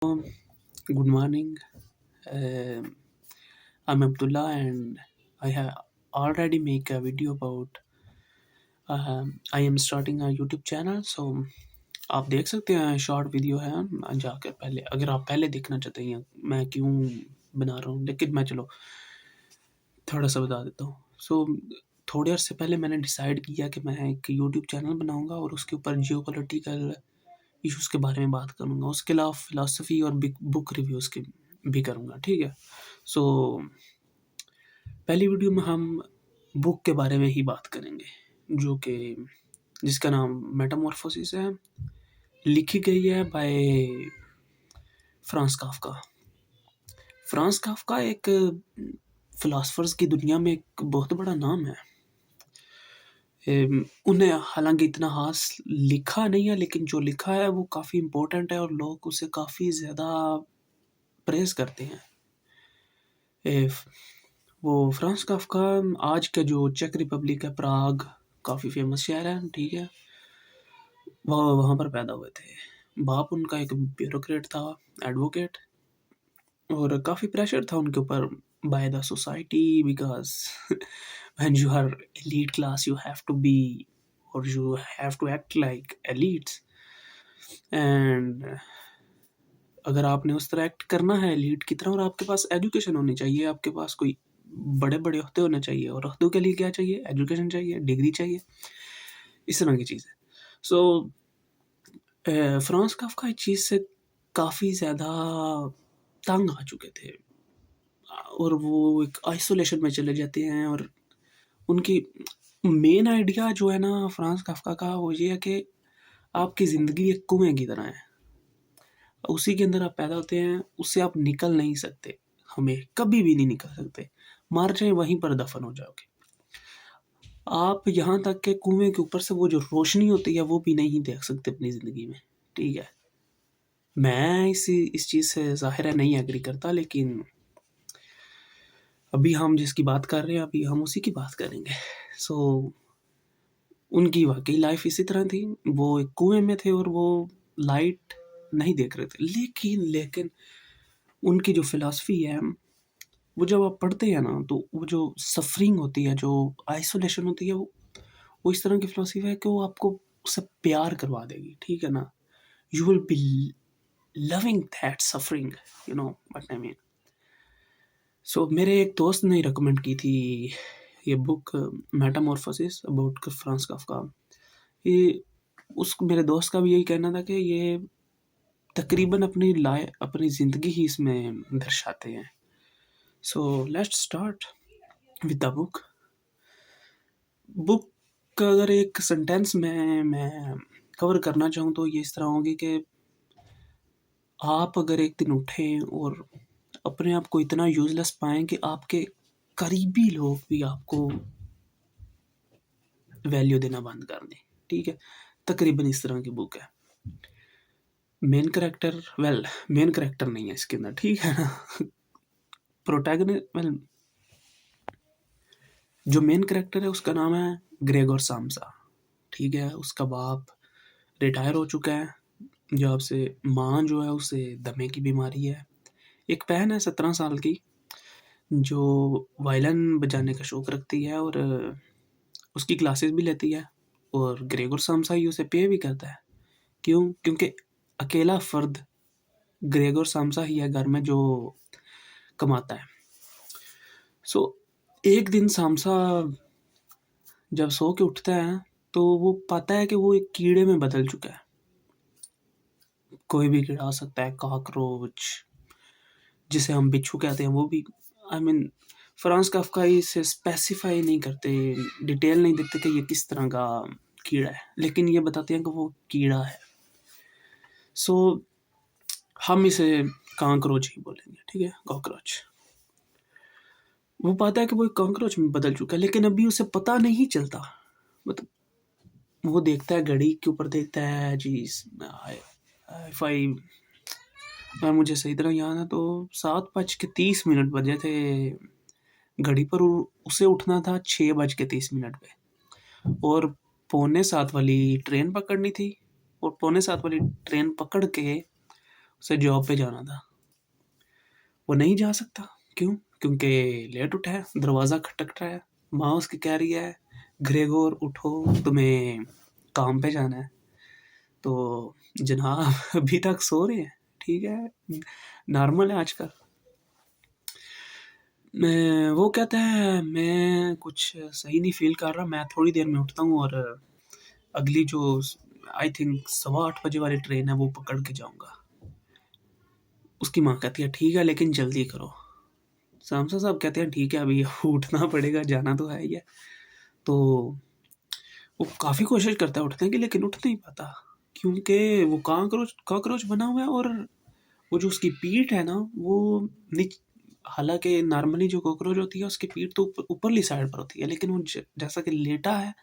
Good morning. Um I'm Abdullah, and I have already make a video about. I am starting a YouTube channel, so आप देख सकते हैं short video है जाकर पहले अगर आप पहले देखना चाहते हैं मैं क्यों बना रहा हूँ लेकिन मैं चलो थोड़ा सा बता देता हूँ। थोड़े अर्से पहले मैंने डिसाइड किया कि मैं एक यूट्यूब चैनल बनाऊंगा और उसके ऊपर जियो पॉलिटिकल इश्यूज़ के बारे में बात करूँगा। उसके अलावा फ़िलॉसफ़ी और बिग बुक रिव्यूज़ के भी करूँगा, ठीक है? सो पहली वीडियो में हम बुक के बारे में ही बात करेंगे, जो कि जिसका नाम मेटामॉर्फोसिस है, लिखी गई है by Franz Kafka. Franz Kafka एक फ़िलॉसफ़र्स की दुनिया में एक बहुत बड़ा नाम है। उन्हें हालाँकि इतना ख़ास लिखा नहीं है, लेकिन जो लिखा है वो काफ़ी इम्पोर्टेंट है और लोग उसे काफ़ी ज़्यादा प्रेज़ करते हैं। एफ वो फ्रांज काफ्का आज का जो चेक रिपब्लिक है, प्राग काफ़ी फ़ेमस शहर है, ठीक है? वह वहाँ पर पैदा हुए थे। बाप उनका एक ब्यूरोक्रेट था, एडवोकेट, और काफ़ी प्रेशर था उनके ऊपर by the society because when you are elite class you have to be और you have to act like elites and अगर आपने उस तरह एक्ट करना है एलीट की तरह और आपके पास एजुकेशन होनी चाहिए, आपके पास कोई बड़े-बड़े ओहदे होने चाहिए और ओहदों के लिए क्या चाहिए? एजुकेशन चाहिए, डिग्री चाहिए, इस तरह की चीज़ है। सो फ्रांज काफ्का इस चीज़ से काफ़ी ज़्यादा तंग आ चुके थे और वो एक आइसोलेशन में चले जाते हैं और उनकी मेन आइडिया जो है ना फ्रांज काफ्का का वो ये है कि आपकी ज़िंदगी एक कुएँ की तरह है। उसी के अंदर आप पैदा होते हैं, उससे आप निकल नहीं सकते, हमें कभी भी नहीं निकल सकते। मर जाएँ वहीं पर दफ़न हो जाओगे। आप यहाँ तक के कुएँ के ऊपर से वो जो रोशनी होती है वो भी नहीं देख सकते अपनी ज़िंदगी में, ठीक है? मैं इस चीज़ से ज़ाहिर है नहीं एग्री करता, लेकिन अभी हम जिसकी बात कर रहे हैं अभी हम उसी की बात करेंगे। सो उनकी वाक़ई लाइफ़ इसी तरह थी, वो एक कुएँ में थे और वो लाइट नहीं देख रहे थे। लेकिन उनकी जो फ़िलॉसफ़ी है, वो जब आप पढ़ते हैं ना तो वो जो सफ़रिंग होती है, जो आइसोलेशन होती है, वो इस तरह की फ़िलॉसफ़ी है कि वो आपको उससे प्यार करवा देगी, ठीक है ना? You will be loving that suffering, you know what I mean. So मेरे एक दोस्त ने रिकमेंड की थी ये book metamorphosis about Franz Kafka. ये उस मेरे दोस्त का भी यही कहना था कि ये तकरीबन अपनी ज़िंदगी ही इसमें दर्शाते हैं। So let's start with the book. Book का अगर एक सेंटेंस में मैं कवर करना चाहूँ तो ये इस तरह होगी कि आप अगर एक दिन उठें और अपने आप को इतना यूज़लेस पाएँ कि आपके करीबी लोग भी आपको वैल्यू देना बंद कर दें, ठीक है? तकरीबन इस तरह की बुक है। मेन कैरेक्टर नहीं है इसके अंदर, ठीक है ना? जो मेन कैरेक्टर है उसका नाम है ग्रेगोर सामसा, ठीक है? उसका बाप रिटायर हो चुका है, जब से माँ जो है उसे दमे की बीमारी है। एक बहन है 17 साल की जो वायलिन बजाने का शौक रखती है और उसकी क्लासेस भी लेती है और ग्रेगोर सामसा ही उसे पे भी करता है। क्यों? क्योंकि अकेला फ़र्द ग्रेगोर सामसा ही है घर में जो कमाता है। सो एक दिन सामसा जब सो के उठता है तो वो पाता है कि वो एक कीड़े में बदल चुका है। कोई भी कीड़ा आ सकता है, कॉकरोच जिसे हम बिच्छू कहते हैं वो भी। आई मीन फ्रांज काफ्का इसे स्पेसिफाई नहीं करते, डिटेल नहीं देते कि ये किस तरह का कीड़ा है, लेकिन ये बताते हैं कि वो कीड़ा है। सो हम इसे कॉकरोच ही बोलेंगे, ठीक है? कॉकरोच। वो पाता है कि वो एक कॉकरोच में बदल चुका है, लेकिन अभी उसे पता नहीं चलता। मतलब वो देखता है, घड़ी के ऊपर देखता है जी, इफ आई अगर मुझे सही तरह याद है तो 7:30 बजे थे घड़ी पर। उसे उठना था 6:30 पे और 6:45 वाली ट्रेन पकड़नी थी और 6:45 वाली ट्रेन पकड़ के उसे जॉब पे जाना था। वो नहीं जा सकता। क्यों? क्योंकि लेट उठा है, दरवाज़ा खटक रहा है, माँ उसकी कह रही है, "ग्रेगोर उठो, तुम्हें काम पे जाना है।" तो जनाब अभी तक सो रहे हैं, ठीक है, नॉर्मल है आजकल। वो कहता है, "मैं कुछ सही नहीं फ़ील कर रहा, मैं थोड़ी देर में उठता हूँ और अगली जो आई थिंक 8:15 बजे वाली ट्रेन है, वो पकड़ के जाऊँगा।" उसकी माँ कहती है, "ठीक है, लेकिन जल्दी करो।" सामसा साहब कहते हैं, "ठीक है, अभी उठना पड़ेगा, जाना तो है ही है।" तो वो काफ़ी कोशिश करता है उठने की, लेकिन उठ नहीं पाता, क्योंकि वो कॉकरोच कॉकरोच बना हुआ है और वो जो उसकी पीठ है ना, वो नीच हालाँकि नॉर्मली जो कॉकरोच होती है, उसकी पीठ तो ऊपरली साइड पर होती है, लेकिन वो जैसा कि लेटा है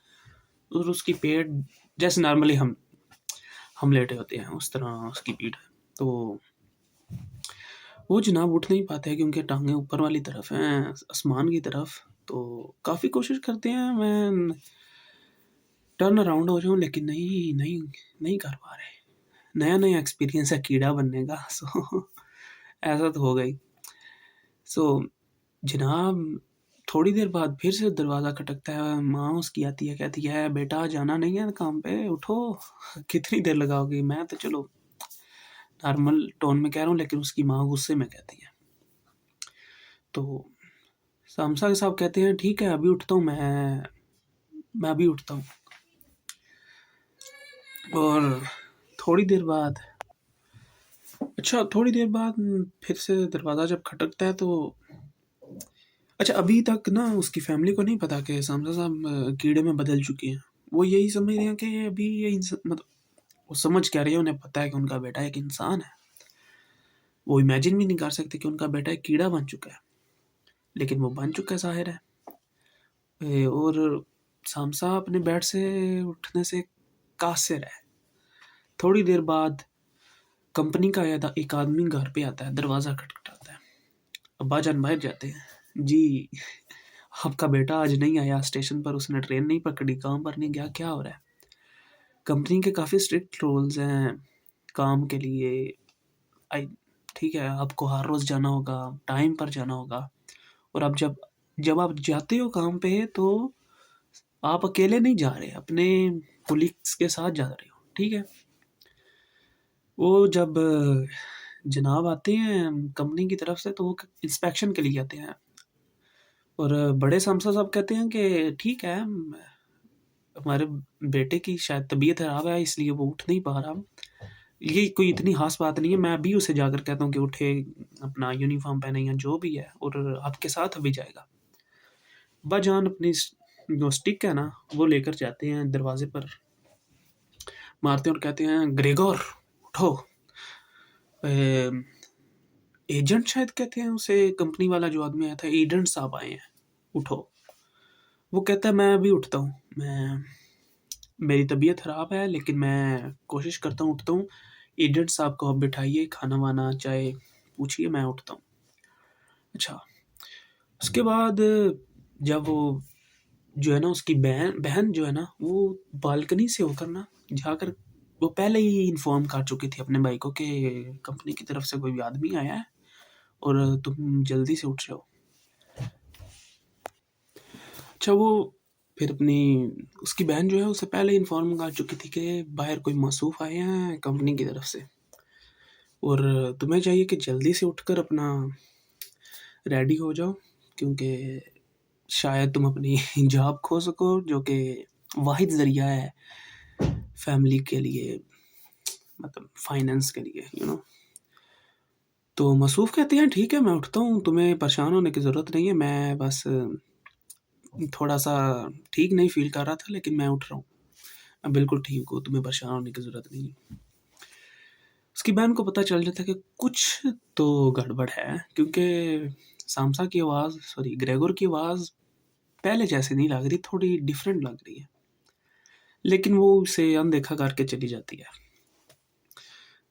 और उसकी पेट जैसे नॉर्मली हम लेटे होते हैं, उस तरह उसकी पीठ है। तो वो जनाब उठ नहीं पाते हैं क्योंकि टाँगें ऊपर वाली तरफ हैं, आसमान की तरफ। तो काफ़ी कोशिश करते हैं मैं टर्न अराउंड हो जाऊँ, लेकिन नहीं कर पा रहे। नया-नया एक्सपीरियंस है कीड़ा बनने का सो ऐसा तो हो गई। सो जनाब थोड़ी देर बाद फिर से दरवाज़ा खटकता है, माँ उसकी आती है, कहती है, "बेटा जाना नहीं है काम पे, उठो, कितनी देर लगाओगी?" मैं तो चलो नॉर्मल टोन में कह रहा हूँ, लेकिन उसकी माँ गुस्से में कहती है। तो सामसा साहब कहते हैं, "ठीक है, अभी उठता हूँ मैं अभी उठता हूँ।" और थोड़ी देर बाद थोड़ी देर बाद फिर से दरवाज़ा जब खटकता है तो अच्छा, अभी तक ना उसकी फैमिली को नहीं पता कि सामसा साहब कीड़े में बदल चुके हैं। वो यही समझ रहे हैं कि अभी ये मतलब वो समझ क्या रहे हैं, उन्हें पता है कि उनका बेटा एक इंसान है। वो इमेजिन भी नहीं कर सकते कि उनका बेटा एक कीड़ा बन चुका है, लेकिन वो बन चुका है ज़ाहिर है। और सामसा अपने बेड से उठने से कासिर है। थोड़ी देर बाद कंपनी का एक आदमी घर पे आता है, दरवाज़ा खटखटाता है। अब्बाजान बाहर जाते हैं, "जी, आपका बेटा आज नहीं आया स्टेशन पर, उसने ट्रेन नहीं पकड़ी, काम पर नहीं गया, क्या हो रहा है?" कंपनी के काफ़ी स्ट्रिक्ट रूल्स हैं काम के लिए। आई ठीक है, आपको हर रोज़ जाना होगा, टाइम पर जाना होगा और अब जब जब आप जाते हो काम पे तो आप अकेले नहीं जा रहे, अपने कोलीग्स के साथ जा रहे हो, ठीक है? वो जब जनाब आते हैं कंपनी की तरफ से तो वो इंस्पेक्शन के लिए आते हैं और बड़े सामसा साहब कहते हैं कि ठीक है, हमारे बेटे की शायद तबीयत खराब है इसलिए वो उठ नहीं पा रहा। ये कोई इतनी ख़ास बात नहीं है, मैं अभी उसे जाकर कहता हूँ कि उठे, अपना यूनिफ़ॉर्म पहने या जो भी है और आपके साथ अभी जाएगा। अब्बाजान अपनी जो स्टिक है ना, वो लेकर जाते हैं, दरवाज़े पर मारते हैं और कहते हैं, "ग्रेगोर उठो।" एजेंट शायद कहते हैं उसे, कंपनी वाला जो आदमी आया था, "एजेंट साहब आए हैं, उठो।" वो कहता है, "मैं अभी उठता हूँ, मैं मेरी तबीयत ख़राब है लेकिन मैं कोशिश करता हूँ, उठता हूँ। एजेंट साहब को आप बिठाइए, खाना-वाना, चाय पूछिए, मैं उठता हूँ।" अच्छा, उसके बाद जब वो जो है ना, उसकी बहन बहन जो है ना, वो बालकनी से होकर ना जाकर वो पहले ही इन्फॉर्म कर चुकी थी अपने भाई को कि कंपनी की तरफ से कोई आदमी आया है और तुम जल्दी से उठ जाओ। अच्छा, वो फिर अपनी उसकी बहन जो है उसे पहले इन्फॉर्म कर चुकी थी कि बाहर कोई मसूफ़ आए हैं कंपनी की तरफ से और तुम्हें चाहिए कि जल्दी से उठकर अपना रेडी हो जाओ, क्योंकि शायद तुम अपनी जॉब खो सको, जो कि वाहिद ज़रिया है फैमिली के लिए, मतलब फाइनेंस के लिए, तो मसूफ़ कहते हैं, "ठीक है, मैं उठता हूँ, तुम्हें परेशान होने की ज़रूरत नहीं है, मैं बस थोड़ा-सा ठीक नहीं फ़ील कर रहा था, लेकिन मैं उठ रहा हूँ। मैं बिल्कुल ठीक हूँ, तुम्हें परेशान होने की ज़रूरत नहीं है।" उसकी बहन को पता चल जाता है कि कुछ तो गड़बड़ है, क्योंकि सामसा की आवाज़, सॉरी, ग्रेगोर की आवाज़ पहले जैसी नहीं लग रही, थोड़ी डिफरेंट लग रही है। लेकिन वो उसे अनदेखा करके चली जाती है।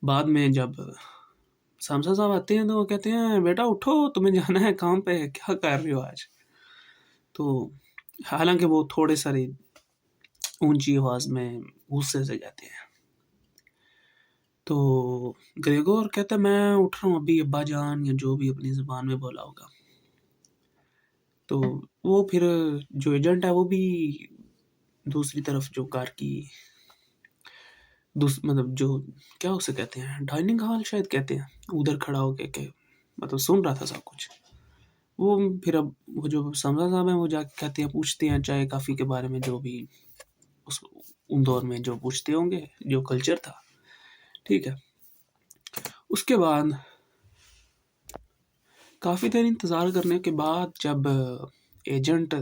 बाद में जब सामसा साहब आते हैं तो वो कहते हैं, "बेटा उठो, तुम्हें जाना है काम पे, क्या कर रहे हो आज?" तो हालाँकि वो थोड़े सारे ऊँची आवाज़ में गुस्से से कहते हैं। तो ग्रेगोर कहता है मैं उठ रहा हूँ अभी अब्बा जान, या जो भी अपनी ज़ुबान में बोला होगा। तो वो फिर जो एजेंट है वो भी दूसरी तरफ जो कार की मतलब जो क्या उसे कहते हैं, डाइनिंग हॉल शायद कहते हैं, उधर खड़ा होके के मतलब सुन रहा था सब कुछ। वो फिर अब वो जो समझा साहब हैं वो जाके कहते हैं, पूछते हैं चाय काफ़ी के बारे में, जो भी उस उन दौर में जो पूछते होंगे, जो कल्चर था, ठीक है। उसके बाद काफ़ी देर इंतज़ार करने के बाद जब एजेंट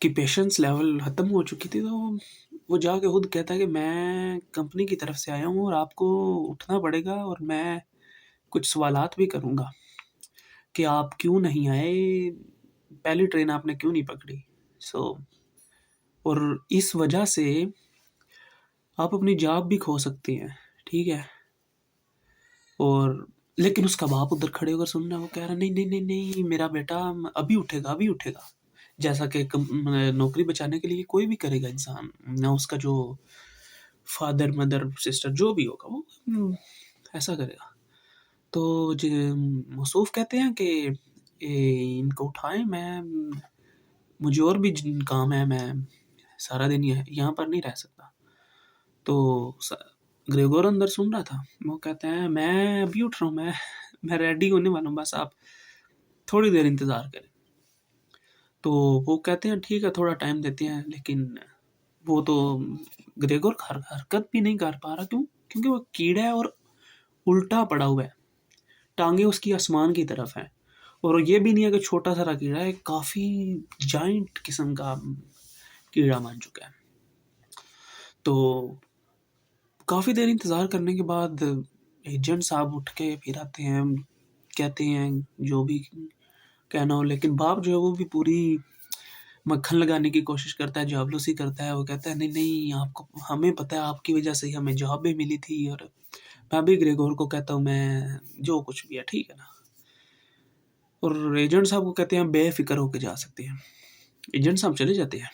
की पेशेंस लेवल ख़त्म हो चुकी थी, तो वो जाके खुद कहता है कि मैं कंपनी की तरफ से आया हूँ और आपको उठना पड़ेगा, और मैं कुछ सवालात भी करूँगा कि आप क्यों नहीं आए, पहली ट्रेन आपने क्यों नहीं पकड़ी। सो और इस वजह से आप अपनी जॉब भी खो सकते हैं, ठीक है। और लेकिन उसका बाप उधर खड़े होकर सुन रहा है, वो कह रहा नहीं नहीं नहीं नहीं, मेरा बेटा अभी उठेगा अभी उठेगा। जैसा कि नौकरी बचाने के लिए कोई भी करेगा इंसान, ना उसका जो फादर मदर सिस्टर जो भी होगा वो ऐसा करेगा। तो मसूफ कहते हैं कि इनको उठाएं, मैं मुझे और भी काम है, मैं सारा दिन यहाँ पर नहीं रह सकता। तो ग्रेगोर अंदर सुन रहा था, वो कहते हैं मैं अभी उठ रहा हूँ, मैं रेडी होने वाला हूँ, बस आप थोड़ी देर इंतज़ार करें। तो वो कहते हैं ठीक है थोड़ा टाइम देते हैं, लेकिन वो तो ग्रेगोर हरकत भी नहीं कर पा रहा। क्यों? क्योंकि वो कीड़ा है और उल्टा पड़ा हुआ है, टांगे उसकी आसमान की तरफ है, और ये भी नहीं है कि छोटा सा कीड़ा है, काफ़ी जाइंट किस्म का कीड़ा बन चुका है। तो काफ़ी देर इंतज़ार करने के बाद एजेंट साहब उठ के फिर आते हैं, कहते हैं जो भी कहना हो, लेकिन बाप जो है वो भी पूरी मक्खन लगाने की कोशिश करता है, चापलूसी करता है। वो कहता है नहीं नहीं, आपको हमें पता है आपकी वजह से ही हमें जॉब भी मिली थी, और मैं भी ग्रेगोर को कहता हूँ मैं जो कुछ भी है ठीक है ना। और एजेंट साहब को कहते हैं बेफिक्र होके जा सकते हैं। एजेंट साहब चले जाते हैं।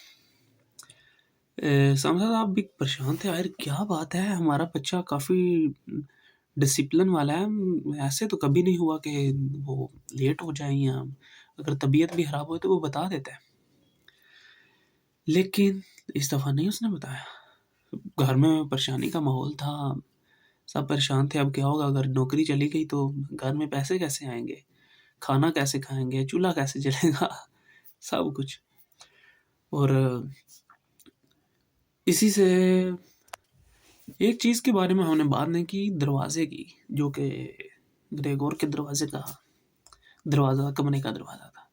समझा साहब भी परेशान थे, यार क्या बात है, हमारा बच्चा काफ़ी डिसिप्लिन वाला है, ऐसे तो कभी नहीं हुआ कि वो लेट हो जाए, या अगर तबीयत भी ख़राब हो तो वो बता देता है। लेकिन इस दफ़ा नहीं उसने बताया। घर में परेशानी का माहौल था, सब परेशान थे, अब क्या होगा, अगर नौकरी चली गई तो घर में पैसे कैसे आएँगे? खाना कैसे खाएँगे? चूल्हा कैसे जलेगा? सब कुछ। और इसी से एक चीज़ के बारे में हमने बात नहीं की, दरवाज़े की, जो कि ग्रेगोर के दरवाज़े का दरवाज़ा, कमरे का दरवाज़ा था।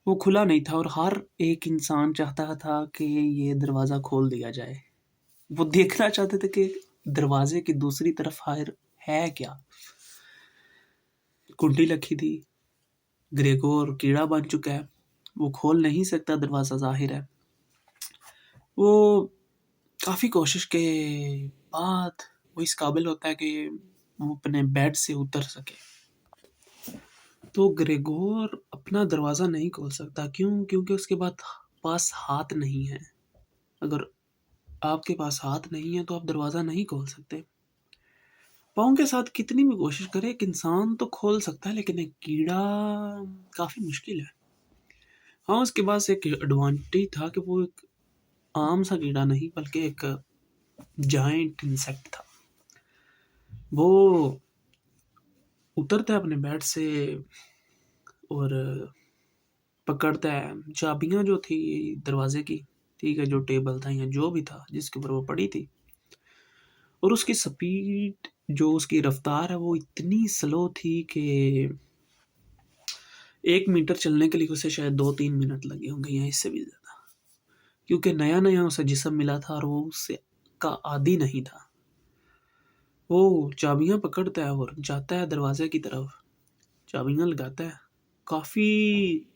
वो खुला नहीं था, और हर एक इंसान चाहता था कि ये दरवाज़ा खोल दिया जाए। वो देखना चाहते थे कि दरवाजे की दूसरी तरफ हायर है क्या। कुंडी रखी थी, ग्रेगोर कीड़ा बन चुका है, वो खोल नहीं सकता दरवाज़ा, ज़ाहिर है। वो काफ़ी कोशिश के बाद वो इस काबिल होता है कि वो अपने बेड से उतर सके। तो ग्रेगोर अपना दरवाज़ा नहीं खोल सकता। क्यों? क्योंकि उसके पास हाथ नहीं है। अगर आपके पास हाथ नहीं है तो आप दरवाज़ा नहीं खोल सकते। पाँव के साथ कितनी भी कोशिश करे एक इंसान तो खोल सकता है, लेकिन एक कीड़ा काफ़ी मुश्किल है। हाँ, उसके पास एक एडवांटेज था कि वो एक आम सा कीड़ा नहीं, बल्कि एक जायंट इंसेक्ट था। वो उतरता है अपने बेड से और पकड़ता है चाबियाँ जो थी दरवाजे की, ठीक है, जो टेबल था या जो भी था जिसके ऊपर वो पड़ी थी, और उसकी स्पीड, जो उसकी रफ्तार है, वो इतनी स्लो थी कि 1 मीटर चलने के लिए उसे शायद 2-3 मिनट लगे होंगे या इससे भी ज़्यादा, क्योंकि नया नया उसे जिस्म मिला था और वो उससे का आदी नहीं था। वो चाबियां पकड़ता है और जाता है दरवाजे की तरफ, चाबियां लगाता है। काफ़ी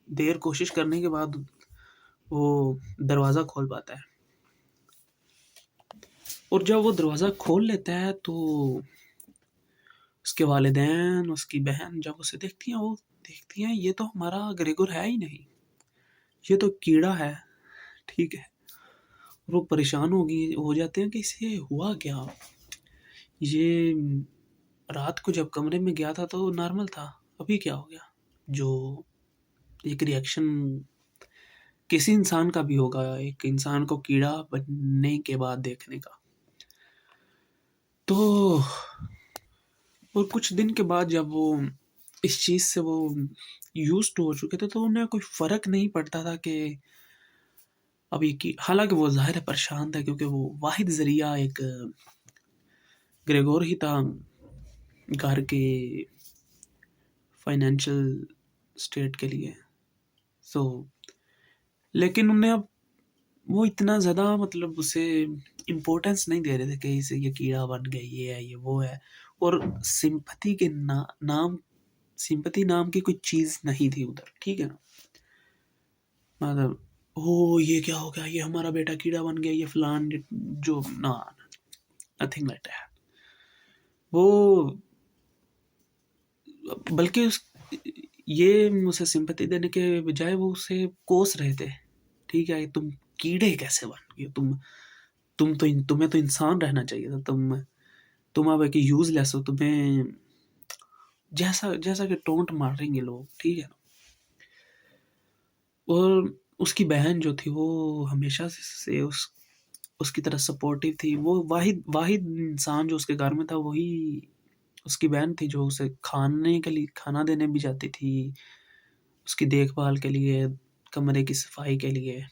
देर कोशिश करने के बाद वो दरवाज़ा खोल पाता है, और जब वो दरवाज़ा खोल लेता है तो उसके वालिदैन, उसकी बहन जब उसे देखती हैं, वो देखती हैं ये तो हमारा ग्रेगोर है ही नहीं, ये तो कीड़ा है, ठीक है। वो परेशान हो जाते हैं कि इसे हुआ क्या? ये रात को जब कमरे में गया था तो नॉर्मल था, अभी क्या हो गया? जो एक रिएक्शन किसी इंसान का भी होगा, एक इंसान को कीड़ा बनने के बाद देखने का। तो और कुछ दिन के बाद जब वो इस चीज़ से वो यूज़्ड हो चुके थे, तो उन्हें कोई फ़र्क नहीं पड़ता था कि अब ये कि हालाँकि वो ज़ाहिर है परेशान था, क्योंकि वो वाहिद ज़रिया एक ग्रेगोर ही था घर के फाइनेंशियल स्टेट के लिए। सो लेकिन उन्हें अब वो इतना ज़्यादा मतलब उसे इम्पोर्टेंस नहीं दे रहे थे कि इसे ये कीड़ा बन गया, ये है, ये वो है। और सिंपैथी के नाम सिंपैथी नाम की कोई चीज़ नहीं थी उधर, ठीक है ना? मतलब ओह! ये क्या हो गया? ये हमारा बेटा कीड़ा बन गया, ये फलान जो ना नथिंग लाइक दैट। वो बल्कि उस ये उसे सिंपैथी देने के बजाय वो उसे कोस रहे थे, ठीक है? तुम कीड़े कैसे बन गए? तुम्हें तो इंसान रहना चाहिए था। तुम अब एक यूज़लेस हो, तुम्हें जैसा जैसा कि टोंट मारेंगे लोग, ठीक है? और उसकी बहन जो थी वो हमेशा से उसकी तरह सपोर्टिव थी। वो वाहिद वाहिद इंसान जो उसके घर में था वही उसकी बहन थी, जो उसे खाने के लिए खाना देने भी जाती थी, उसकी देखभाल के लिए, कमरे की सफाई के लिए।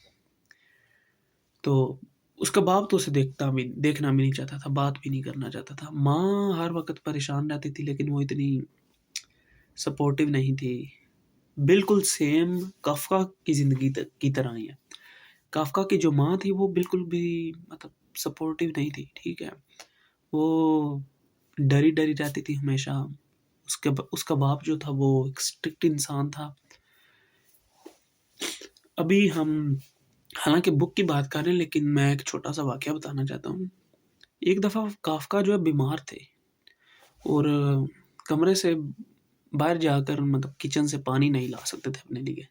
तो उसका बाप तो उसे देखना भी नहीं चाहता था, बात भी नहीं करना चाहता था। माँ हर वक़्त परेशान रहती थी, लेकिन वो इतनी सपोर्टिव नहीं थी। बिल्कुल सेम काफ़्का की ज़िंदगी की तरह ही है। काफ़्का की जो माँ थी वो बिल्कुल भी मतलब सपोर्टिव नहीं थी, ठीक है? वो डरी-डरी रहती थी हमेशा। उसका बाप जो था वो एक स्ट्रिक्ट इंसान था। अभी हम हालाँकि बुक की बात कर रहे हैं, लेकिन मैं एक छोटा-सा वाक़या बताना चाहता हूँ। एक दफ़ा काफ़्का जो है बीमार थे और कमरे से बाहर जाकर मतलब किचन से पानी नहीं ला सकते थे अपने लिए।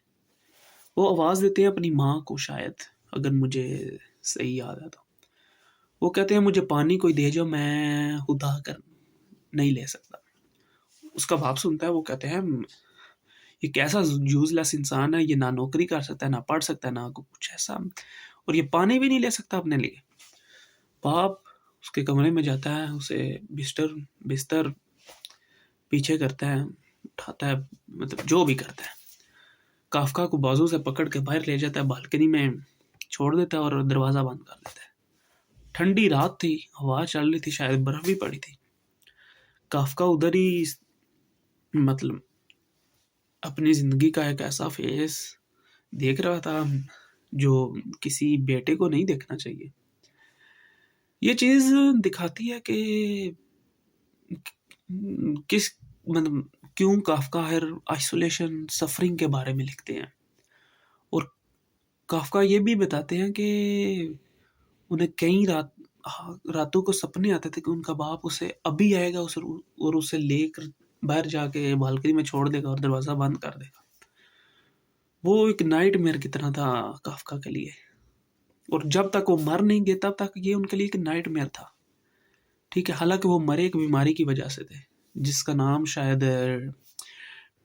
वो आवाज़ देते हैं अपनी माँ को शायद, अगर मुझे सही याद है तो। वो कहते हैं मुझे पानी कोई दे जो, मैं खुद आकर नहीं ले सकता। उसका बाप सुनता है, वो कहते हैं ये कैसा यूज़लेस इंसान है, ये ना नौकरी कर सकता है, ना पढ़ सकता है, ना कुछ ऐसा, और ये पानी भी नहीं ले सकता अपने लिए। बाप उसके कमरे में जाता है, उसे बिस्तर पीछे करता है, उठाता है, मतलब जो भी करता है। काफ़्का को बाजू से पकड़ के बाहर ले जाता है, बालकनी में छोड़ देता है और दरवाज़ा बंद कर देता है। ठंडी रात थी, हवा चल रही थी, शायद बर्फ भी पड़ी थी। काफ़्का उधर ही मतलब अपनी ज़िंदगी का एक ऐसा फेस देख रहा था जो किसी बेटे को नहीं देखना चाहिए। ये चीज़ दिखाती है कि किस मतलब क्यों काफ़्का हर आइसोलेशन, सफ़रिंग के बारे में लिखते हैं। और काफ़्का ये भी बताते हैं कि उन्हें कई रातों को सपने आते थे कि उनका बाप उसे अभी आएगा और उसे लेकर बाहर जाके बालकनी में छोड़ देगा और दरवाज़ा बंद कर देगा। वो एक नाइटमेयर की तरह था काफ़्का के लिए, और जब तक वो मर नहीं गए तब तक ये उनके लिए एक नाइटमेयर था, ठीक है? हालाँकि वो मरे एक बीमारी की वजह से थे, जिसका नाम शायद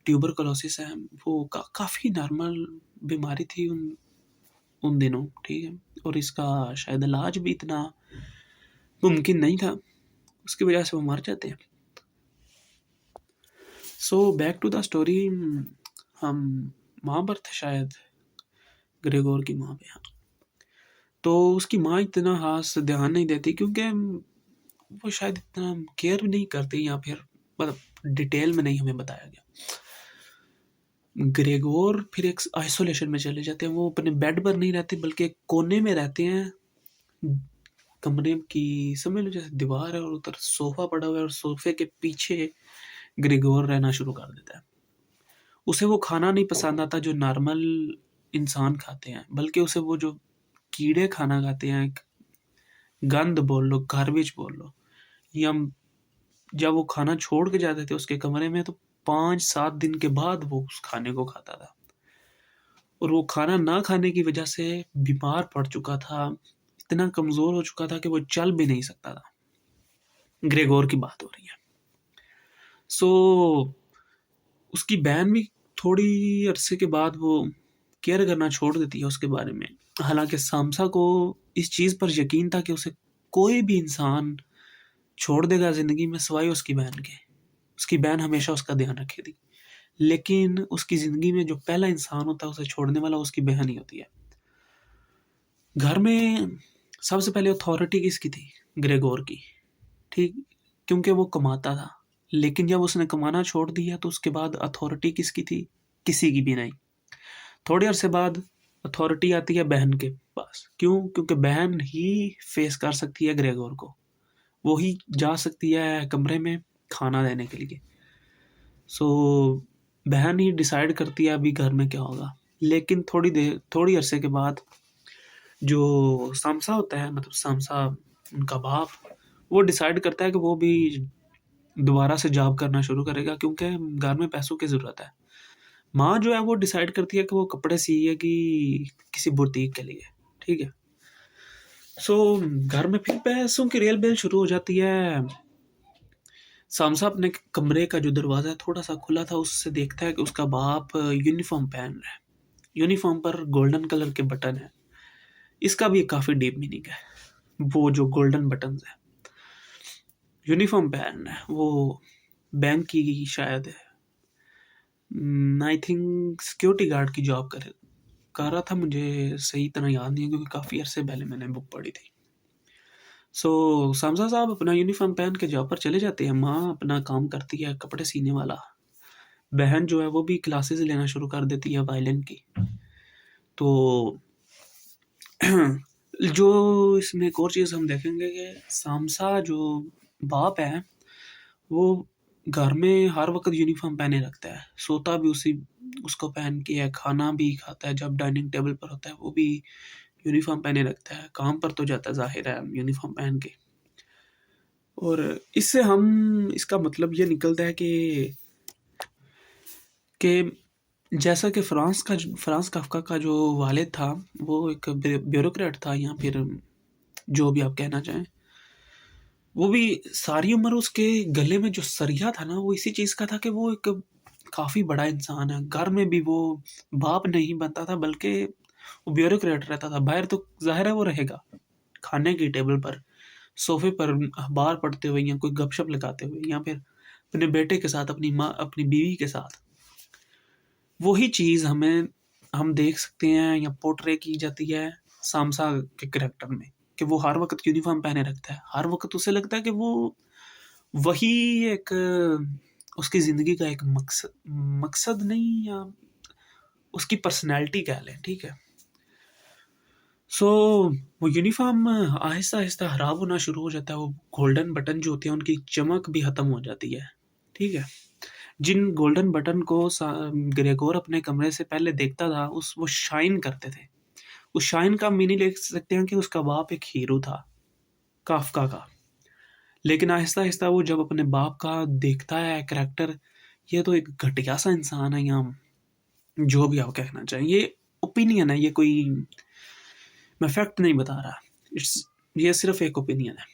ट्यूबरकुलोसिस है। वो काफ़ी नॉर्मल बीमारी थी उन उन दिनों, ठीक है? और इसका शायद इलाज भी इतना मुमकिन नहीं था, उसकी वजह से वो मर जाते हैं। So back to the story, हम माँ पर थे शायद, ग्रेगोर की माँ पे, हाँ। तो उसकी माँ इतना ख़ास ध्यान नहीं देती, क्योंकि वो शायद इतना केयर नहीं करती, या फिर मतलब डिटेल में नहीं हमें बताया गया। ग्रेगोर फिर एक आइसोलेशन में चले जाते हैं। वो अपने बेड पर नहीं रहते, बल्कि एक कोने में रहते हैं। कमरे की समझ लो जैसे दीवार है और उधर सोफ़ा पड़ा हुआ है, और सोफ़े के पीछे ग्रेगोर रहना शुरू कर देता है। उसे वो खाना नहीं पसंद आता जो नॉर्मल इंसान खाते हैं, बल्कि उसे वो जो कीड़े खाना खाते हैं, गंद बोल लो, गार्बेज बोल लो, या जब वो खाना छोड़ के जाते थे उसके कमरे में, तो 5-7 दिन के बाद वो उस खाने को खाता था। और वो खाना ना खाने की वजह से बीमार पड़ चुका था, इतना कमज़ोर हो चुका था कि वो चल भी नहीं सकता था। ग्रेगोर की बात हो रही है। सो उसकी बहन भी थोड़ी अरसे के बाद वो केयर करना छोड़ देती है उसके बारे में। हालांकि सामसा को इस चीज़ पर यकीन था कि उसे कोई भी इंसान छोड़ देगा ज़िंदगी में सिवाय उसकी बहन के। उसकी बहन हमेशा उसका ध्यान रखेगी, लेकिन उसकी ज़िंदगी में जो पहला इंसान होता है उसे छोड़ने वाला उसकी बहन ही होती है। घर में सबसे पहले अथॉरिटी किसकी थी? ग्रेगोर की, ठीक, क्योंकि वो कमाता था। लेकिन जब उसने कमाना छोड़ दिया तो उसके बाद अथॉरिटी किसकी थी? किसी की भी नहीं। थोड़े अरसे बाद अथॉरिटी आती है बहन के पास। क्यों? क्योंकि बहन ही फेस कर सकती है ग्रेगोर को। वो ही जा सकती है कमरे में खाना देने के लिए। सो बहन ही डिसाइड करती है अभी घर में क्या होगा। लेकिन थोड़ी अरसे के बाद जो सामसा होता है, मतलब सामसा उनका बाप, वो डिसाइड करता है कि वो भी दोबारा से जॉब करना शुरू करेगा क्योंकि घर में पैसों की ज़रूरत है। माँ जो है वो डिसाइड करती है कि वो कपड़े सिएगी किसी बुटीक के लिए, ठीक है। सो घर में फिर पैसों की रेल बेल शुरू हो जाती है। सामसा अपने कमरे का जो दरवाज़ा थोड़ा सा खुला था उससे देखता है कि उसका बाप यूनिफॉर्म पहन रहा है। यूनिफॉर्म पर गोल्डन कलर के बटन है। इसका भी काफ़ी डीप मीनिंग है। वो जो गोल्डन बटन है, यूनिफॉर्म पहन रहा है, वो बैंक की शायद है, आई थिंक सिक्योरिटी गार्ड की जॉब कर रहा था। मुझे सही तरह याद नहीं है क्योंकि काफ़ी अरसे पहले मैंने बुक पढ़ी थी। सो सामसा साहब अपना यूनिफॉर्म पहन के जॉब पर चले जाते हैं। माँ अपना काम करती है कपड़े सीने वाला। बहन जो है वो भी क्लासेस लेना शुरू कर देती है वायलिन की। तो जो इसमें एक और चीज़ हम देखेंगे कि सामसा जो बाप है वो घर में हर वक्त यूनिफॉर्म पहने रखता है। सोता भी उसी उसको पहन के है, खाना भी खाता है जब डाइनिंग टेबल पर होता है वो भी यूनिफॉर्म पहने रखता है। काम पर तो जाता है ज़ाहिर है यूनिफॉर्म पहन के। और इससे हम इसका मतलब ये निकलता है कि जैसा कि फ्रांस काफ्का का जो वालिद था वो एक ब्यूरोक्रेट था, या फिर जो भी आप कहना चाहें। वो भी सारी उम्र उसके गले में जो सरिया था ना वो इसी चीज़ का था कि वो एक काफ़ी बड़ा इंसान है। घर में भी वो बाप नहीं बनता था बल्कि वो ब्यूरोक्रेट रहता था। बाहर तो ज़ाहिर है वो रहेगा खाने की टेबल पर, सोफे पर अखबार पढ़ते हुए या कोई गपशप लगाते हुए, या फिर अपने बेटे के साथ, अपनी माँ, अपनी बीवी के साथ। वही चीज़ हम देख सकते हैं या पोर्ट्रे की जाती है सामसा के करैक्टर में कि वो हर वक्त यूनिफॉर्म पहने रखता है। हर वक्त उसे लगता है कि वो वही एक उसकी ज़िंदगी का एक मकसद मकसद नहीं, या उसकी पर्सनैलिटी कह लें, ठीक है। सो वो यूनिफॉर्म आहिस्ता आहिस्ता खराब होना शुरू हो जाता है। वो गोल्डन बटन जो होते हैं उनकी चमक भी ख़त्म हो जाती है, ठीक है। जिन गोल्डन बटन को ग्रेगोर अपने कमरे से पहले देखता था उस वो शाइन करते थे। उस शाइन का मीनिंग ले सकते हैं कि उसका बाप एक हीरो था काफ्का का। लेकिन आहिस्ता आहिस्ता वो जब अपने बाप का देखता है कैरेक्टर, ये तो एक घटिया सा इंसान है, या जो भी आप कहना चाहें, ये ओपिनियन है, ये कोई मैं फैक्ट नहीं बता रहा। इट्स ये सिर्फ एक ओपिनियन है।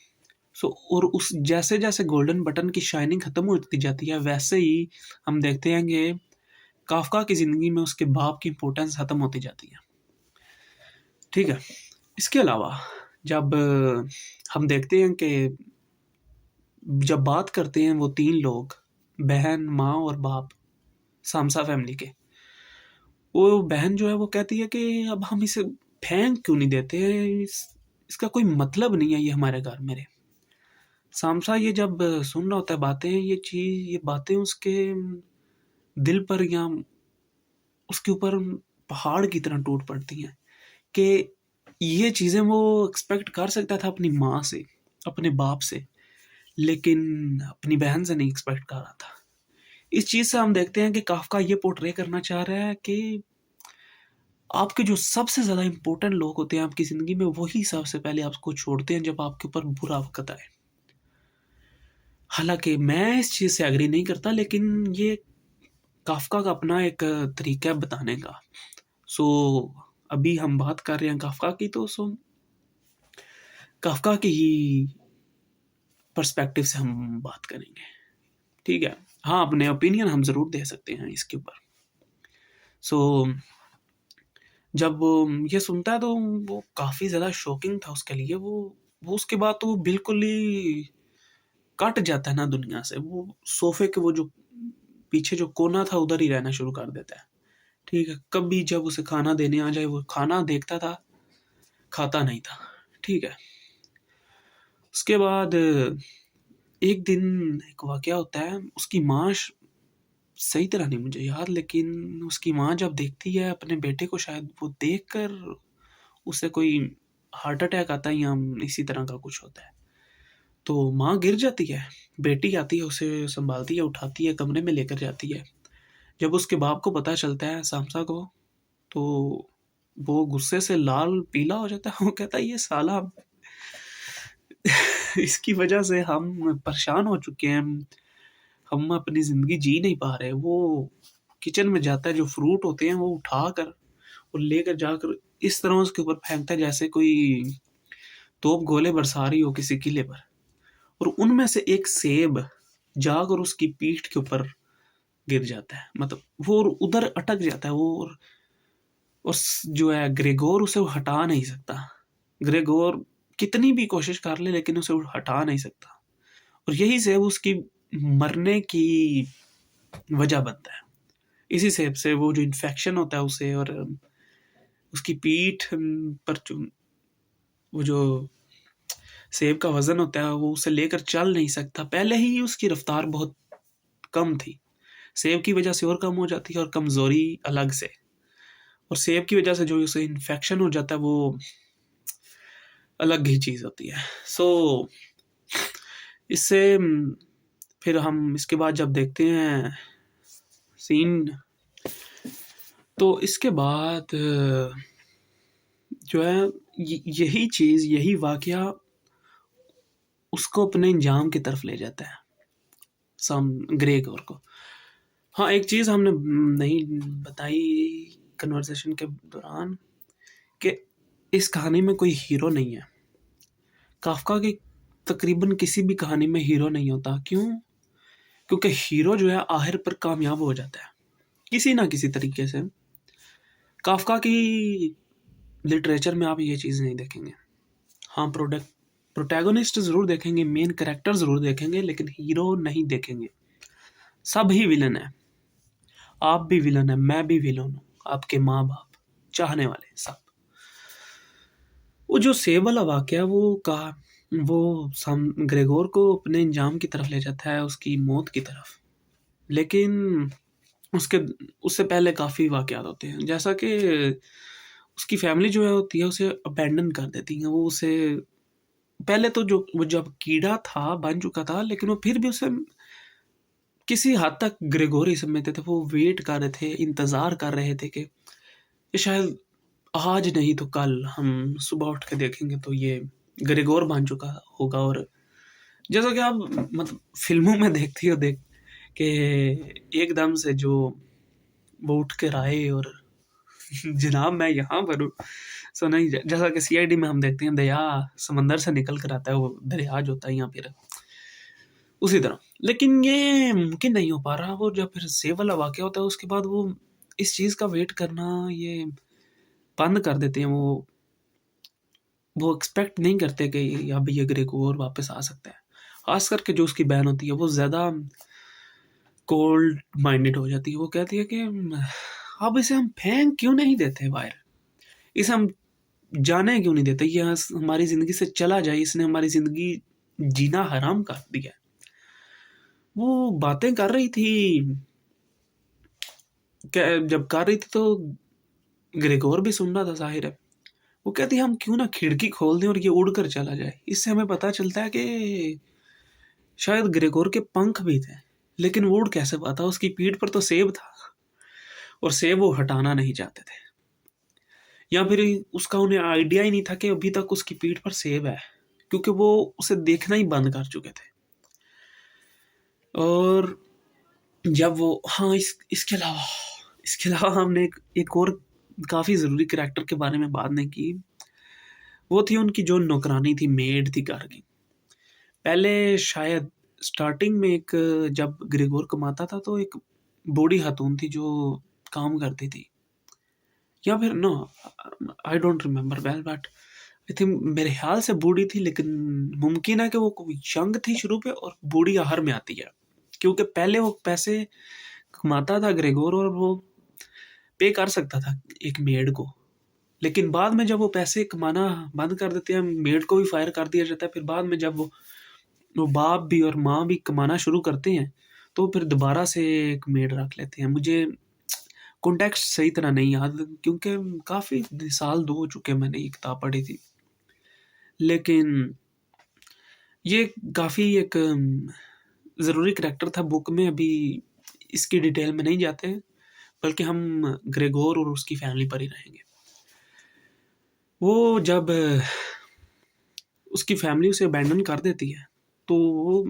सो और उस जैसे जैसे गोल्डन बटन की शाइनिंग खत्म होती जाती है वैसे ही हम देखते हैं कि काफ्का की ज़िंदगी में उसके बाप की इम्पोर्टेंस खत्म होती जाती है, ठीक है। इसके अलावा जब हम देखते हैं कि जब बात करते हैं वो तीन लोग, बहन, माँ और बाप, सामसा फैमिली के, वो बहन जो है वो कहती है कि अब हम इसे फेंक क्यों नहीं देते, इसका कोई मतलब नहीं है ये हमारे घर मेरे। सामसा ये जब सुन रहा होता है बातें, ये बातें उसके दिल पर या उसके ऊपर पहाड़ की तरह टूट पड़ती हैं कि ये चीज़ें वो एक्सपेक्ट कर सकता था अपनी माँ से, अपने बाप से, लेकिन अपनी बहन से नहीं एक्सपेक्ट कर रहा था। इस चीज़ से हम देखते हैं कि काफ्का ये पोर्ट्रे करना चाह रहा है कि आपके जो सबसे ज़्यादा इम्पोर्टेंट लोग होते हैं आपकी ज़िंदगी में वही सबसे पहले आपको छोड़ते हैं जब आपके ऊपर बुरा वक़्त आए। हालाँकि मैं इस चीज़ से एग्री नहीं करता, लेकिन ये काफ्का का अपना एक तरीका है बताने का। सो अभी हम बात कर रहे हैं काफ्का की, तो काफ़्का की ही पर्सपेक्टिव से हम बात करेंगे, ठीक है? हाँ, अपने ओपिनियन हम ज़रूर दे सकते हैं इसके ऊपर। सो जब ये सुनता है तो वो काफ़ी ज़्यादा शॉकिंग था उसके लिए। वो उसके बाद तो वो बिल्कुल ही कट जाता है ना दुनिया से। वो सोफ़े के वो जो पीछे जो कोना था उधर ही रहना शुरू कर देता है, ठीक है? कभी जब उसे खाना देने आ जाए, वो खाना देखता था, खाता नहीं था, ठीक है? उसके बाद एक दिन एक वाक़या होता है, उसकी माँ सही तरह नहीं मुझे याद, लेकिन उसकी माँ जब देखती है अपने बेटे को, शायद वो देखकर उसे कोई हार्ट अटैक आता है या इसी तरह का कुछ होता है। तो माँ गिर जाती है, बेटी आती है, उसे सँभालती है, उठाती है, कमरे में लेकर जाती है। जब उसके बाप को पता चलता है, सामसा को, तो वो गुस्से से लाल-पीला हो जाता है। वो कहता है, "ये साला इसकी वजह से हम परेशान हो चुके हैं। हम अपनी ज़िंदगी जी नहीं पा रहे।" वो किचन में जाता है, जो फ्रूट होते हैं वो उठाकर और लेकर जाकर इस तरह उसके ऊपर फेंकता है जैसे कोई तोप गोले बरसा रही हो किसी किले पर, और उनमें से एक सेब जाकर उसकी पीठ के ऊपर गिर जाता है। मतलब वो उधर अटक जाता है वो, और जो है ग्रेगोर उसे वो हटा नहीं सकता। ग्रेगोर कितनी भी कोशिश कर ले लेकिन उसे वो हटा नहीं सकता, और यही सेब उसकी मरने की वजह बनता है। इसी सेब से वो जो इन्फेक्शन होता है उसे, और उसकी पीठ पर वो जो सेब का वजन होता है वो उसे लेकर चल नहीं सकता। पहले ही उसकी रफ्तार बहुत कम थी, सेब की वजह से और कम हो जाती है, और कमज़ोरी अलग से, और सेब की वजह से जो उसे इन्फेक्शन हो जाता है वो अलग ही चीज़ होती है। सो इससे फिर हम इसके बाद जब देखते हैं सीन, तो इसके बाद जो है यही चीज़, यही वाक़या उसको अपने अंजाम की तरफ ले जाता है, ग्रेगोर को। हाँ, एक चीज़ हमने नहीं बताई कन्वर्सेशन के दौरान, कि इस कहानी में कोई हीरो नहीं है। काफ़्का की तकरीबन किसी भी कहानी में हीरो नहीं होता। क्यों? क्योंकि हीरो जो है आखिर पर कामयाब हो जाता है, किसी ना किसी तरीके से। काफ़्का की लिटरेचर में आप ये चीज़ नहीं देखेंगे। हाँ, प्रोटैगोनिस्ट ज़रूर देखेंगे, मेन कैरेक्टर ज़रूर देखेंगे, लेकिन हीरो नहीं देखेंगे। सब ही विलन है। आप भी विलन है, मैं भी विलन हूँ, आपके माँ-बाप, चाहने वाले सब। वो जो सेब वाला वाक़या वो ग्रेगोर को अपने अंजाम की तरफ ले जाता है, उसकी मौत की तरफ। लेकिन उसके उससे पहले काफ़ी वाक़यात होते हैं, जैसा कि उसकी फैमिली जो है होती है उसे अबैंडन कर देती है। वो उसे पहले तो जो वो जब कीड़ा था, बन चुका था, लेकिन वो फिर भी उसे किसी हद तक ग्रेगोर ही समझते थे। वो वेट कर रहे थे, इंतज़ार कर रहे थे कि ये शायद आज नहीं तो कल हम सुबह उठ के देखेंगे तो ये ग्रेगोर बन चुका होगा। और जैसा कि आप मतलब फ़िल्मों में देखती हो कि एकदम से जो वो उठ कर आए और जनाब मैं यहाँ पर हूँ। सो नहीं, जैसा कि सीआईडी में हम देखते हैं दया समंदर से निकल कर आता है, वो दरिया जो होता है या फिर उसी तरह। लेकिन ये मुमकिन नहीं हो पा रहा। वो जब फिर सेब वाला वाक़या होता है उसके बाद वो इस चीज़ का वेट करना ये बंद कर देते हैं। वो एक्सपेक्ट नहीं करते कि अब ये ग्रेगोर वापस आ सकता है। ख़ास करके जो उसकी बहन होती है वो ज़्यादा कोल्ड माइंडेड हो जाती है। वो कहती है कि अब इसे हम फेंक क्यों नहीं देते बाहर? इसे हम जाने क्यों नहीं देते? ये हमारी ज़िंदगी से चला जाए, इसने हमारी ज़िंदगी जीना हराम कर दिया है। वो बातें कर रही थी, जब कर रही थी तो ग्रेगोर भी सुन रहा था, ज़ाहिर है। वो कहती है हम क्यों ना खिड़की खोल दें और ये उड़कर चला जाए। इससे हमें पता चलता है कि शायद ग्रेगोर के पंख भी थे, लेकिन वो उड़ कैसे पाता? उसकी पीठ पर तो सेब था, और सेब वो हटाना नहीं चाहते थे, या फिर उसका उन्हें आइडिया ही नहीं था कि अभी तक उसकी पीठ पर सेब है, क्योंकि वो उसे देखना ही बंद कर चुके थे। और जब वो हाँ, इसके अलावा हमने एक और काफ़ी ज़रूरी कैरेक्टर के बारे में बात नहीं की। वो थी उनकी जो नौकरानी थी, मेड थी घर की। पहले शायद स्टार्टिंग में एक, जब ग्रेगोर कमाता था तो एक बूढ़ी खातून थी जो काम करती थी, या फिर no, I don't remember well, but I think मेरे ख्याल से बूढ़ी थी, लेकिन मुमकिन है कि वो यंग थी शुरू पे और बूढ़ी आखिर में आती है, क्योंकि पहले वो पैसे कमाता था ग्रेगोर और वो पे कर सकता था एक मेड को, लेकिन बाद में जब वो पैसे कमाना बंद कर देते हैं, मेड को भी फायर कर दिया जाता है, फिर बाद में जब वो बाप भी और माँ भी कमाना शुरू करते हैं, तो फिर दोबारा से एक मेड रख लेते हैं। मुझे कॉन्टेक्स्ट सही तरह नहीं याद, क्योंकि काफ़ी साल 2 हो चुके हैं मैंने ये किताब पढ़ी थी। लेकिन ये काफ़ी एक ज़रूरी करैक्टर था बुक में। अभी इसकी डिटेल में नहीं जाते, बल्कि हम ग्रेगोर और उसकी फैमिली पर ही रहेंगे। वो जब उसकी फैमिली उसे अबैंडन कर देती है, तो वो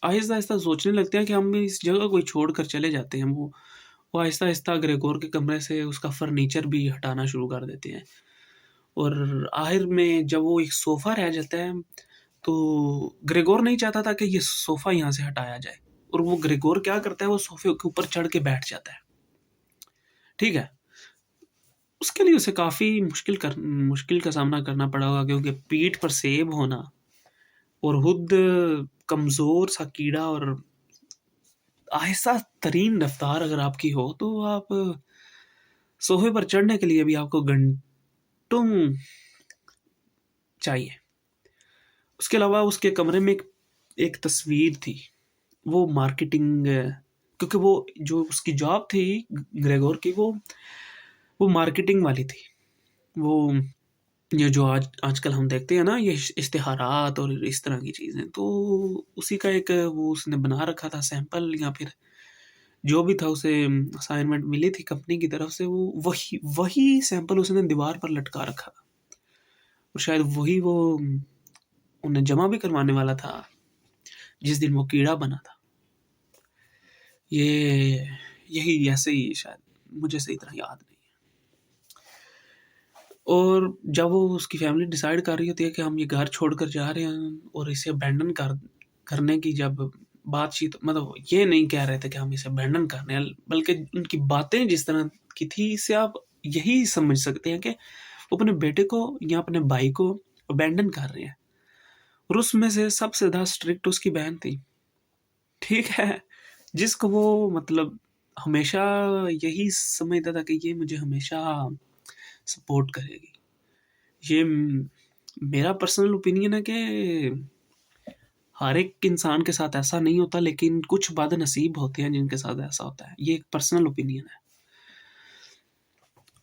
आहिस्ता-आहिस्ता सोचने लगते हैं कि हम इस जगह को छोड़कर चले जाते हैं। वो आहिस्ता-आहिस्ता ग्रेगोर के कमरे से उसका फर्नीचर भी हटाना शुरू कर देते हैं, और आखिर में जब वो एक सोफ़ा रह जाता है, तो ग्रेगोर नहीं चाहता था कि ये सोफ़ा यहाँ से हटाया जाए, और वो ग्रेगोर क्या करता है, वो सोफ़े के ऊपर चढ़ के बैठ जाता है। ठीक है? उसके लिए उसे काफ़ी मुश्किल का सामना करना पड़ा होगा, क्योंकि पीठ पर सेब होना और खुद कमज़ोर सा कीड़ा, और आहिस्ता तरीन रफ्तार अगर आपकी हो, तो आप सोफ़े पर चढ़ने के लिए भी आपको घंटों चाहिए। उसके अलावा उसके कमरे में एक तस्वीर थी, वो मार्केटिंग, क्योंकि वो जो उसकी जॉब थी ग्रेगोर की, वो मार्केटिंग वाली थी। वो ये जो आजकल हम देखते हैं ना, ये इश्तिहारात और इस तरह की चीज़ें, तो उसी का एक वो उसने बना रखा था सैंपल, या फिर जो भी था उसे असाइनमेंट मिली थी कंपनी की तरफ से, वो वही सैंपल उसने दीवार पर लटका रखा था, और शायद वही वो उन्हें जमा भी करवाने वाला था जिस दिन वो कीड़ा बना था। ये यही ऐसे ही शायद, मुझे सही तरह याद नहीं है। और जब वो उसकी फैमिली डिसाइड कर रही होती है कि हम ये घर छोड़कर जा रहे हैं, और इसे अबैंडन करने की जब बातचीत, मतलब ये नहीं कह रहे थे कि हम इसे अबैंडन करने हैं, बल्कि उनकी बातें जिस तरह की थी, इससे आप यही समझ सकते हैं कि वो अपने बेटे को या अपने भाई को अबैंडन कर रहे हैं। और उसमें से सबसे ज़्यादा स्ट्रिक्ट उसकी बहन थी, ठीक है? जिसको वो मतलब हमेशा यही समझता था कि ये मुझे हमेशा सपोर्ट करेगी। ये मेरा पर्सनल ओपिनियन है कि हर एक इंसान के साथ ऐसा नहीं होता, लेकिन कुछ बदनसीब होते हैं जिनके साथ ऐसा होता है। ये एक पर्सनल ओपिनियन है।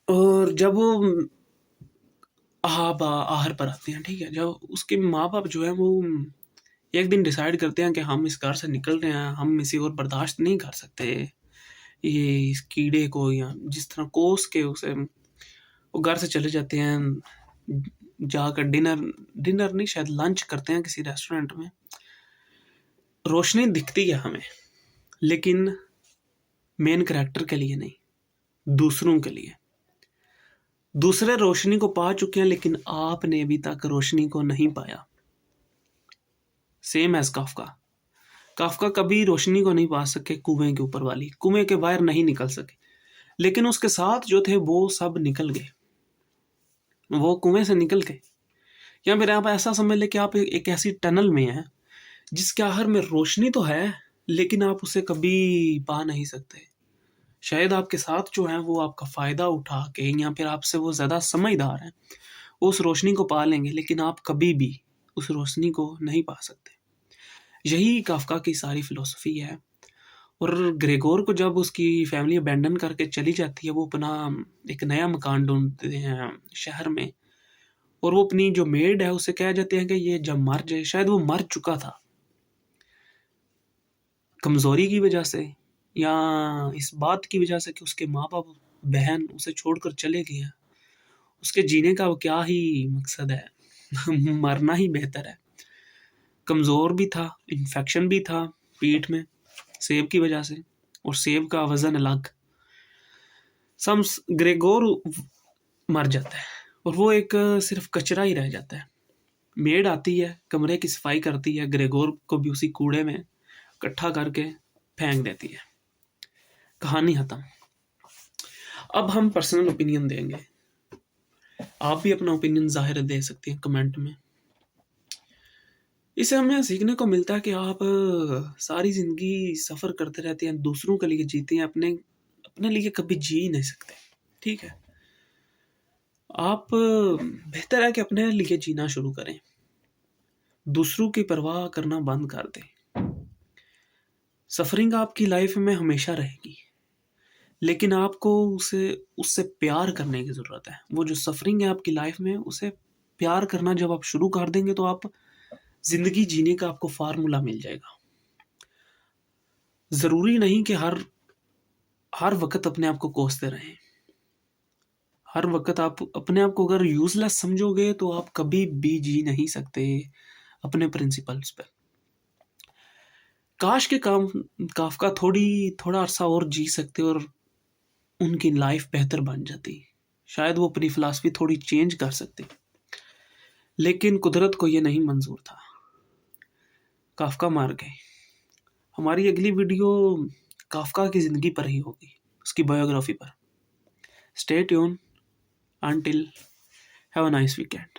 और जब वो आहर पर आते हैं, ठीक है? जब उसके माँ-बाप जो हैं वो एक दिन डिसाइड करते हैं कि हम इस घर से निकल रहे हैं, हम इसे और बर्दाश्त नहीं कर सकते। ये इस कीड़े को, या जिस तरह कोस के उसे, वो घर से चले जाते हैं, जाकर डिनर नहीं, शायद लंच करते हैं किसी रेस्टोरेंट में। रोशनी दिखती है हमें, लेकिन मेन कैरेक्टर के लिए नहीं, दूसरों के लिए। दूसरे रोशनी को पा चुके हैं, लेकिन आपने अभी तक रोशनी को नहीं पाया। Same as Kafka. काफ्का कभी रोशनी को नहीं पा सके, कुएं के ऊपर वाली, कुएं के बाहर नहीं निकल सके, लेकिन उसके साथ जो थे वो सब निकल गए, वो कुएं से निकल गए। या फिर आप ऐसा समझ लें कि आप एक ऐसी टनल में हैं जिसके आखिर में रोशनी तो है, लेकिन आप उसे कभी पा नहीं सकते। शायद आपके साथ जो है वो आपका फ़ायदा उठा के, या फिर आपसे वो ज़्यादा समझदार हैं, वो उस रोशनी को पा लेंगे, लेकिन आप कभी भी उस रोशनी को नहीं पा सकते। यही काफ्का की सारी फ़िलॉसफ़ी है। और ग्रेगोर को जब उसकी फैमिली अबैंडन करके चली जाती है, वो अपना एक नया मकान ढूँढते हैं शहर में, और वो अपनी जो मेड है उसे कह जाते हैं कि ये जब मर जाए, शायद वो मर चुका था कमज़ोरी की वजह से, या इस बात की वजह से कि उसके माँ-बाप, बहन उसे छोड़कर चले गए हैं। उसके जीने का वो क्या ही मकसद है? मरना ही बेहतर है। कमज़ोर भी था, इन्फेक्शन भी था पीठ में, सेब की वजह से, और सेब का वज़न अलग। ग्रेगोर मर जाता है, और वो एक सिर्फ कचरा ही रह जाता है। मेड आती है, कमरे की सफाई करती है, ग्रेगोर को भी उसी कूड़े में इकट्ठा करके फेंक देती है। कहानी खत्म। अब हम पर्सनल ओपिनियन देंगे। आप भी अपना ओपिनियन ज़ाहिर दे सकते हैं कमेंट में। इससे हमें सीखने को मिलता है कि आप सारी ज़िंदगी सफ़र करते रहते हैं, दूसरों के लिए जीते हैं, अपने अपने लिए कभी जी ही नहीं सकते। ठीक है? आप बेहतर है कि अपने लिए जीना शुरू करें। दूसरों की परवाह करना बंद कर दें। सफ़रिंग आपकी लाइफ में हमेशा रहेगी, लेकिन आपको उससे प्यार करने की ज़रूरत है। वो जो सफ़रिंग है आपकी लाइफ में, उसे प्यार करना जब आप शुरू कर देंगे तो आप ज़िंदगी जीने का आपको फ़ॉर्मूला मिल जाएगा। ज़रूरी नहीं कि हर वक़्त अपने आप को कोसते रहें। हर वक़्त आप अपने आप को अगर यूज़लेस समझोगे तो आप कभी भी जी नहीं सकते अपने प्रिंसिपल्स पे। काश के काफ़्का थोड़ा अरसा और जी सकते और उनकी लाइफ बेहतर बन जाती। शायद वो अपनी फ़िलॉसफ़ी थोड़ी चेंज कर सकते। लेकिन कुदरत को ये नहीं मंज़ूर था। काफ़्का मर गए। हमारी अगली वीडियो काफ़्का की ज़िंदगी पर ही होगी, उसकी बायोग्राफ़ी पर। Stay tune. Until have a nice weekend.